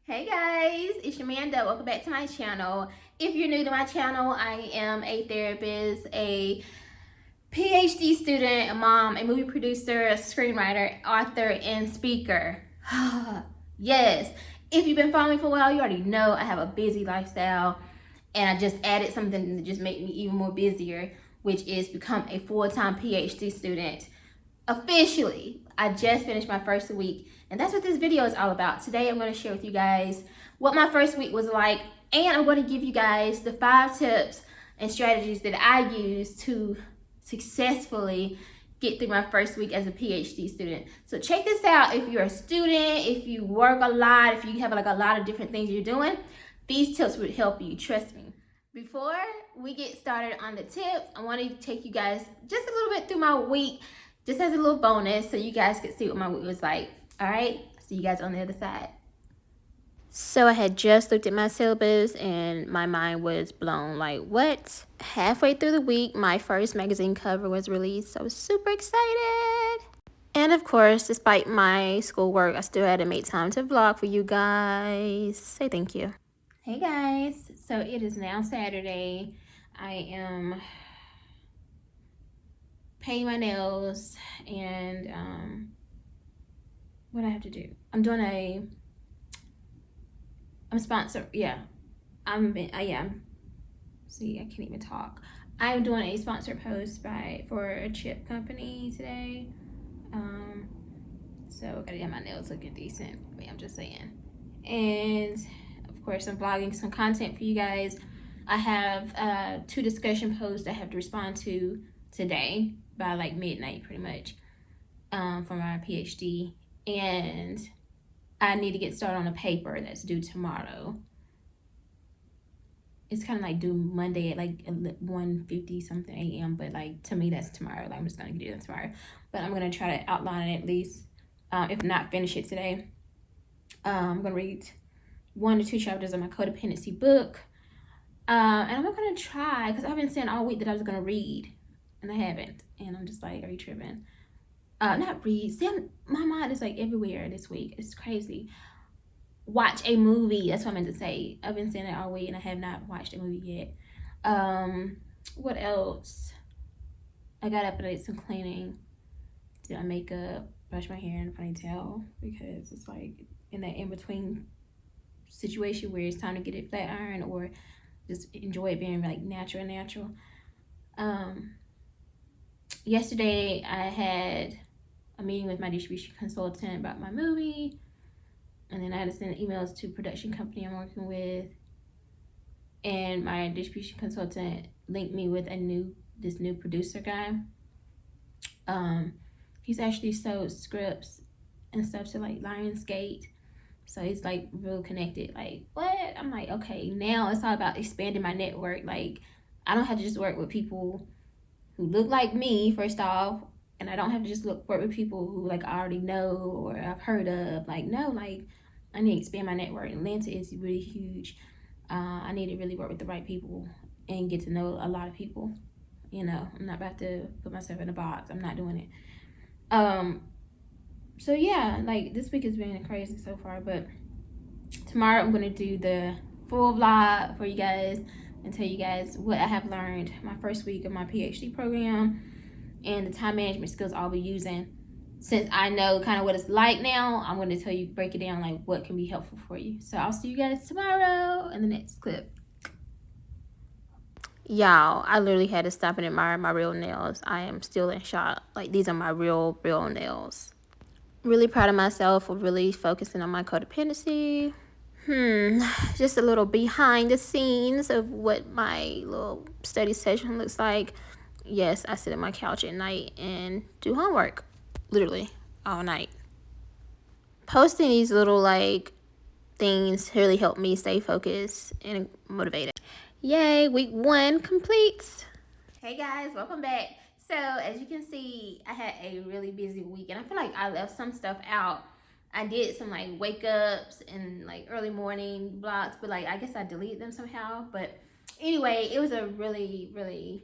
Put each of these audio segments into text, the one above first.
Hey guys, it's Amanda. Welcome back to my channel. If you're new to my channel, I am a therapist, a PhD student, a mom, a movie producer, a screenwriter, author, and speaker. Yes, if you've been following me for a while, you already know I have a busy lifestyle, and I just added something to just make me even more busier, which is become a full-time PhD student. Officially, I just finished my first week, and that's what this video is all about. Today I'm going to share with you guys what my first week was like, and I'm going to give you guys the 5 tips and strategies that I use to successfully get through my first week as a PhD student. So check this out. If you're a student, if you work a lot, if you have like a lot of different things you're doing, these tips would help you, trust me. Before we get started on the tips, I want to take you guys just a little bit through my week, just as a little bonus, so you guys could see what my week was like. All right, see you guys on the other side. So I had just looked at my syllabus and my mind was blown. Like, what? Halfway through the week, my first magazine cover was released. So I was super excited. And of course, despite my schoolwork, I still had to make time to vlog for you guys. Say thank you. Hey guys, so it is now Saturday. I am painting my nails, and what I have to do. I'm sponsored. Yeah, I am. See, I can't even talk. I'm doing a sponsored post for a chip company today. So I gotta get my nails looking decent. I mean, I'm just saying. And of course, I'm vlogging some content for you guys. I have 2 discussion posts I have to respond to today by like midnight, pretty much, for my PhD, and I need to get started on a paper that's due tomorrow. It's kind of like due Monday at like 1:50 something a.m. But like to me that's tomorrow. Like I'm just gonna do that tomorrow. But I'm gonna try to outline it at least, if not finish it today. I'm gonna read 1 to 2 chapters of my codependency book, and I'm not gonna try because I've been saying all week that I was gonna read, and I haven't. And I'm just like, are you tripping? Not read. See, my mind is like everywhere this week. It's crazy. Watch a movie. That's what I meant to say. I've been saying it all week and I have not watched a movie yet. What else? I got up and I did some cleaning. Did my makeup, brush my hair in a ponytail because it's like in that in-between situation where it's time to get it flat iron or just enjoy it being like natural. Yesterday I had a meeting with my distribution consultant about my movie, and then I had to send emails to production company I'm working with, and my distribution consultant linked me with this new producer guy. He's actually sold scripts and stuff to like Lionsgate, so he's like real connected. Like, what? I'm like, okay, now it's all about expanding my network. Like, I don't have to just work with people who look like me, first off, and I don't have to just work with people who like I already know or I've heard of. Like, no, like I need to expand my network. Atlanta is really huge. I need to really work with the right people and get to know a lot of people. You know, I'm not about to put myself in a box. I'm not doing it. So yeah, like this week has been crazy so far, but tomorrow I'm gonna do the full vlog for you guys and tell you guys what I have learned my first week of my PhD program and the time management skills I'll be using. Since I know kind of what it's like now, I'm going to tell you, break it down, like what can be helpful for you. So I'll see you guys tomorrow in the next clip. Y'all, I literally had to stop and admire my real nails. I am still in shock. Like, these are my real nails. Really proud of myself for really focusing on my codependency. Just a little behind the scenes of what my little study session looks like. Yes, I sit on my couch at night and do homework, literally all night. Posting these little like things really help me stay focused and motivated. Yay, week 1 completes. Hey guys, welcome back. So as you can see, I had a really busy week and I feel like I left some stuff out. I did some like wake ups and like early morning vlogs, but like I guess I deleted them somehow. But anyway, it was a really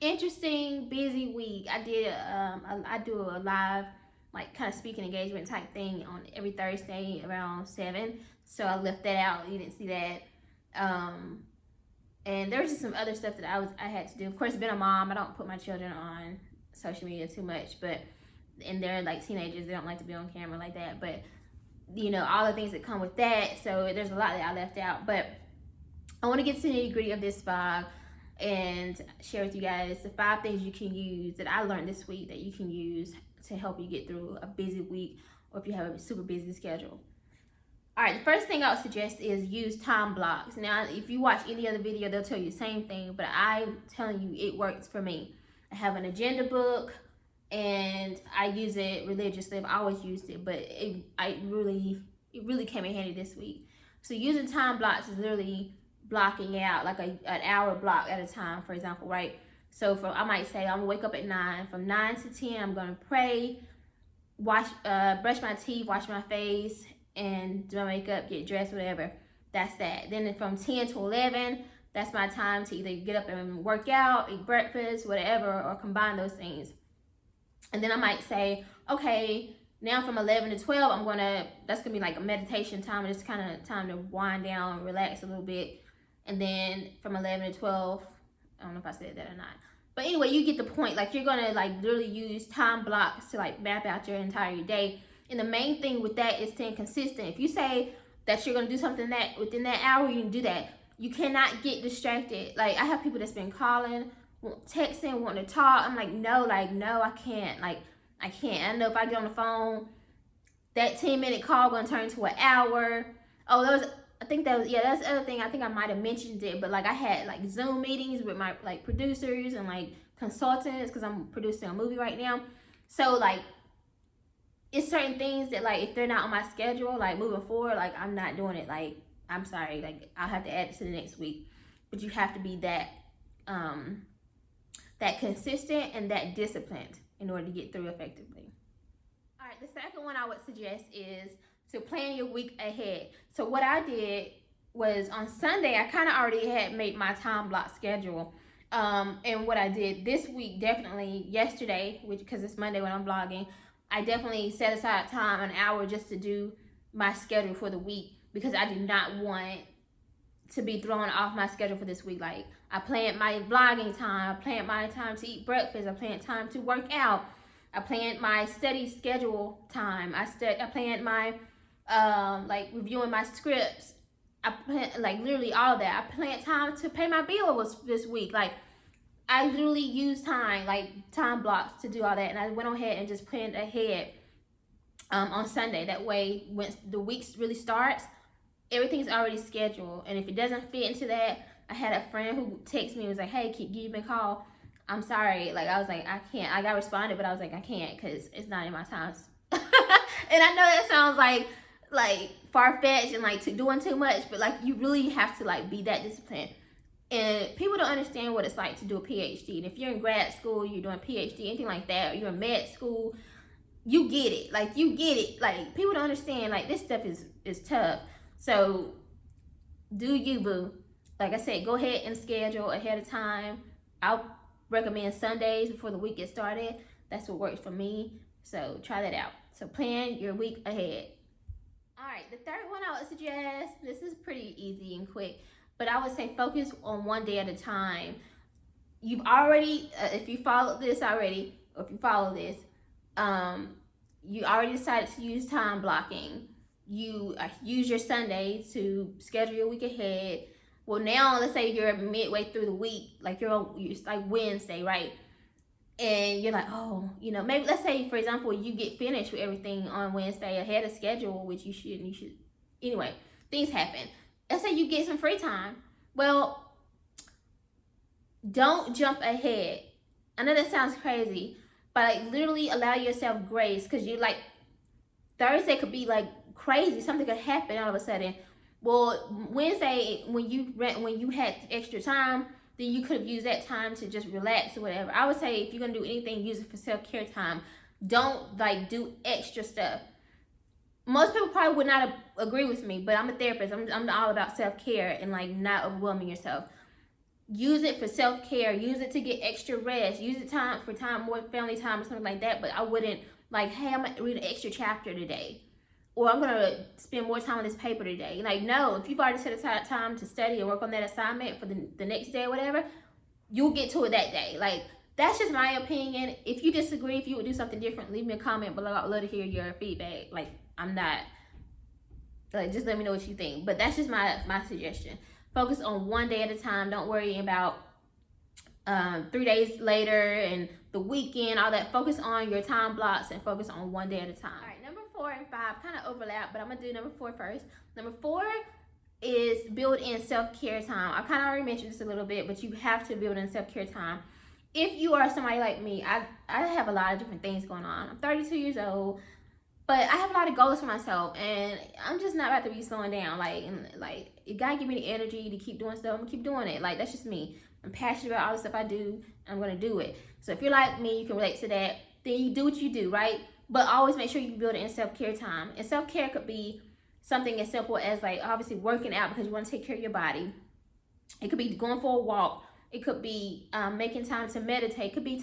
interesting, busy week. I do a live like kind of speaking engagement type thing on every Thursday around 7. So I left that out. You didn't see that. And there was just some other stuff that I had to do. Of course, being a mom, I don't put my children on social media too much, but and they're like teenagers, they don't like to be on camera like that. But you know, all the things that come with that. So there's a lot that I left out. But I want to get to the nitty gritty of this vlog and share with you guys the 5 things you can use that I learned this week that you can use to help you get through a busy week, or if you have a super busy schedule. All right, the first thing I would suggest is use time blocks. Now, if you watch any other video, they'll tell you the same thing, but I'm telling you, it works for me. I have an agenda book, and I use it religiously. I've always used it, but it really came in handy this week. So using time blocks is literally blocking out like an hour block at a time, for example, right? So I might say I'm gonna wake up at 9. From 9 to 10, I'm gonna pray, brush my teeth, wash my face, and do my makeup, get dressed, whatever. That's that. Then from 10 to 11, that's my time to either get up and work out, eat breakfast, whatever, or combine those things. And then I might say, okay, now from 11 to 12, that's gonna be like a meditation time. It's kind of time to wind down, relax a little bit. And then from 11 to 12, I don't know if I said that or not. But anyway, you get the point. Like, you're gonna like literally use time blocks to like map out your entire day. And the main thing with that is staying consistent. If you say that you're gonna do something that within that hour, you can do that. You cannot get distracted. Like, I have people that's been calling, texting, wanting to talk. I'm like, no, I can't. Like, I can't. I know if I get on the phone, that 10-minute call gonna turn to an hour. Oh, that's the other thing. I think I might have mentioned it, but like, I had like Zoom meetings with my like producers and like consultants, because I'm producing a movie right now. So like, it's certain things that like, if they're not on my schedule, like moving forward, like I'm not doing it. Like, I'm sorry, like I'll have to add it to the next week. But you have to be that consistent and that disciplined in order to get through effectively. All right, the second one I would suggest is to plan your week ahead. So what I did was on Sunday, I kind of already had made my time block schedule. And what I did this week, definitely yesterday, because it's Monday when I'm vlogging, I definitely set aside time, an hour, just to do my schedule for the week, because I did not want to be thrown off my schedule for this week. Like, I planned my vlogging time, I planned my time to eat breakfast, I planned time to work out, I planned my study schedule time, I planned my like reviewing my scripts, I planned like literally all of that. I planned time to pay my bills this week. Like, I literally used time blocks to do all that, and I went ahead and just planned ahead on Sunday. That way, when the week really starts, everything's already scheduled. And if it doesn't fit into that, I had a friend who texted me and was like, hey, can you give me a call? I'm sorry. Like, I was like, I can't. I got responded, but I was like, I can't, because it's not in my times. And I know that sounds like far-fetched and like doing too much, but like, you really have to like be that disciplined. And people don't understand what it's like to do a Ph.D. And if you're in grad school, you're doing Ph.D., anything like that, or you're in med school, you get it. Like, you get it. Like, people don't understand, like, this stuff is tough. So do you, boo. Like I said, go ahead and schedule ahead of time. I'll recommend Sundays before the week gets started. That's what works for me. So try that out. So plan your week ahead. All right, the third one I would suggest, this is pretty easy and quick, but I would say focus on one day at a time. You've already, if you followed this already, or if you follow this, you already decided to use time blocking. You use your Sunday to schedule your week ahead. Well, now let's say you're midway through the week, like it's like Wednesday, right? And you're like, oh, you know, maybe let's say, for example, you get finished with everything on Wednesday ahead of schedule, which you should. Anyway, things happen. Let's say you get some free time. Well, don't jump ahead. I know that sounds crazy, but like, literally allow yourself grace, because you like, Thursday could be like crazy. Something could happen all of a sudden. Well, Wednesday, when you had extra time, then you could have used that time to just relax or whatever. I would say if you're gonna do anything, use it for self-care time. Don't like do extra stuff. Most people probably would not agree with me, but I'm a therapist. I'm all about self-care and like not overwhelming yourself. Use it for self-care. Use it to get extra rest. Use it more family time or something like that. But I wouldn't Like, hey, I'm gonna read an extra chapter today, or I'm gonna spend more time on this paper today. Like, no, if you've already set aside time to study and work on that assignment for the next day or whatever, you'll get to it that day. Like, that's just my opinion. If you disagree, if you would do something different, leave me a comment below. I'd love to hear your feedback. Like, I'm not, like, just let me know what you think. But that's just my suggestion. Focus on one day at a time. Don't worry about 3 days later and the weekend, all that. Focus on your time blocks and focus on one day at a time. All right, number 4 and 5 kind of overlap, but I'm gonna do number 4 first. Number 4 is build in self-care time. I kind of already mentioned this a little bit, but you have to build in self-care time. If you are somebody like me, I have a lot of different things going on. I'm 32 years old, but I have a lot of goals for myself, and I'm just not about to be slowing down. Like, it gotta give me the energy to keep doing stuff. I'm gonna keep doing it. Like, that's just me. I'm passionate about all the stuff I do. I'm gonna do it. So if you're like me, you can relate to that. Then you do what you do, right? But always make sure you build it in self-care time. And self-care could be something as simple as, like, obviously working out because you want to take care of your body. It could be going for a walk. It could be making time to meditate. It could be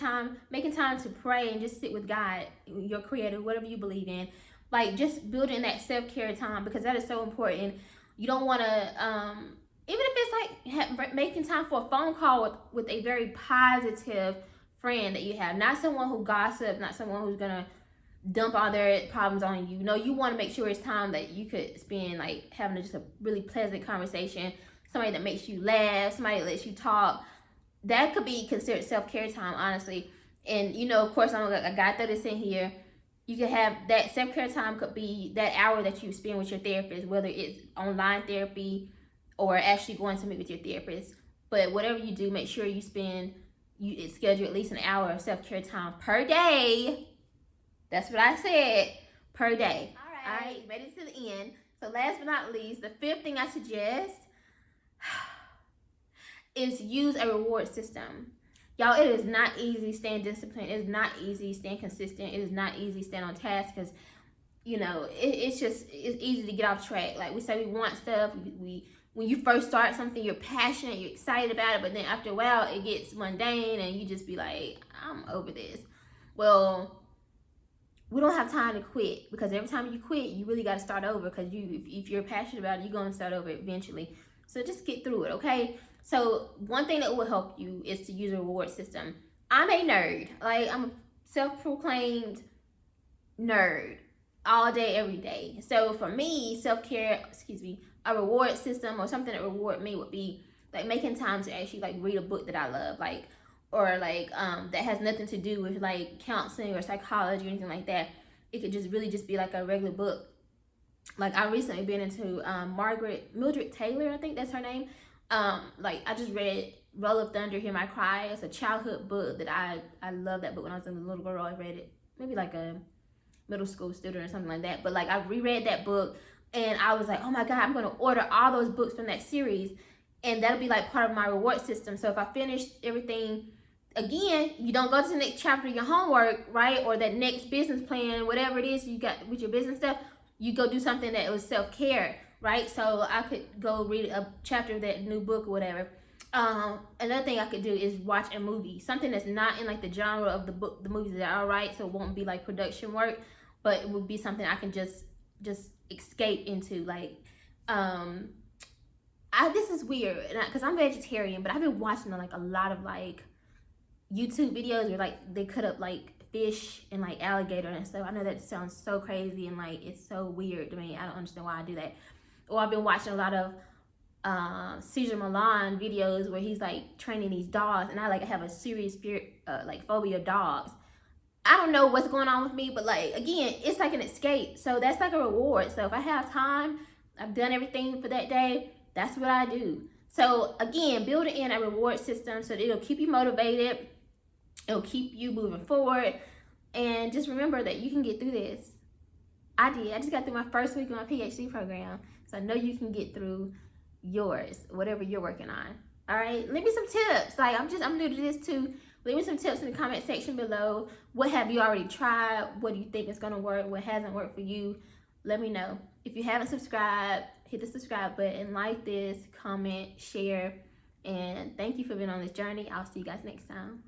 making time to pray and just sit with God, your creator, whatever you believe in. Like, just building that self-care time, because that is so important. You don't want to, even if it's like making time for a phone call with a very positive friend that you have. Not someone who gossips, not someone who's going to dump all their problems on you. No, you want to make sure it's time that you could spend, like, having just a really pleasant conversation. Somebody that makes you laugh, somebody that lets you talk. That could be considered self-care time, honestly. And, you know, of course, I got this in here. You can have that self-care time could be that hour that you spend with your therapist, whether it's online therapy or actually going to meet with your therapist. But whatever you do, make sure you schedule at least an hour of self-care time per day. That's what I said, per day. All right, made it to the end. So last but not least, the 5th thing I suggest is use a reward system. Y'all, it is not easy staying disciplined. It is not easy staying consistent. It is not easy staying on task, because, you know, it's easy to get off track. Like we say, we want stuff. When you first start something, you're passionate, you're excited about it, but then after a while, it gets mundane, and you just be like, I'm over this. Well, we don't have time to quit, because every time you quit, you really got to start over, because if you're passionate about it, you're going to start over eventually. So just get through it, okay? So one thing that will help you is to use a reward system. I'm a nerd. Like, I'm a self-proclaimed nerd all day, every day. So for me, self-care, a reward system or something that reward me would be like making time to actually like read a book that I love, like, or like that has nothing to do with like counseling or psychology or anything like that. It could just really just be like a regular book. Like, I recently been into Mildred Taylor, I think that's her name. Like, I just read Roll of Thunder, Hear My Cry. It's a childhood book that I love that book when I was a little girl. I read it, maybe like a middle school student or something like that. But like, I reread that book, and I was like, oh my God, I'm gonna order all those books from that series, and that'll be like part of my reward system. So if I finish everything, again, you don't go to the next chapter of your homework, right? Or that next business plan, whatever it is you got with your business stuff, you go do something that was self-care, right? So I could go read a chapter of that new book or whatever. Another thing I could do is watch a movie, something that's not in like the genre of the movies that I write, so it won't be like production work, but it would be something I can just escape into. Like, this is weird, because I'm vegetarian, but I've been watching like a lot of like YouTube videos where like they cut up like fish and like alligator and stuff. I know that sounds so crazy and like it's so weird to me. I don't understand why I do that. Or I've been watching a lot of Cesar Millan videos where he's like training these dogs, and I like have a serious fear, like phobia of dogs. I don't know what's going on with me, but like, again, it's like an escape. So that's like a reward. So if I have time, I've done everything for that day, that's what I do. So again, build in a reward system so that it'll keep you motivated. It'll keep you moving forward. And just remember that you can get through this. I did. I just got through my first week of my Ph.D. program. So I know you can get through yours, whatever you're working on. All right, leave me some tips. Like, I'm new to this too. Leave me some tips in the comment section below. What have you already tried? What do you think is gonna work? What hasn't worked for you? Let me know. If you haven't subscribed, hit the subscribe button, like this, comment, share, and thank you for being on this journey. I'll see you guys next time.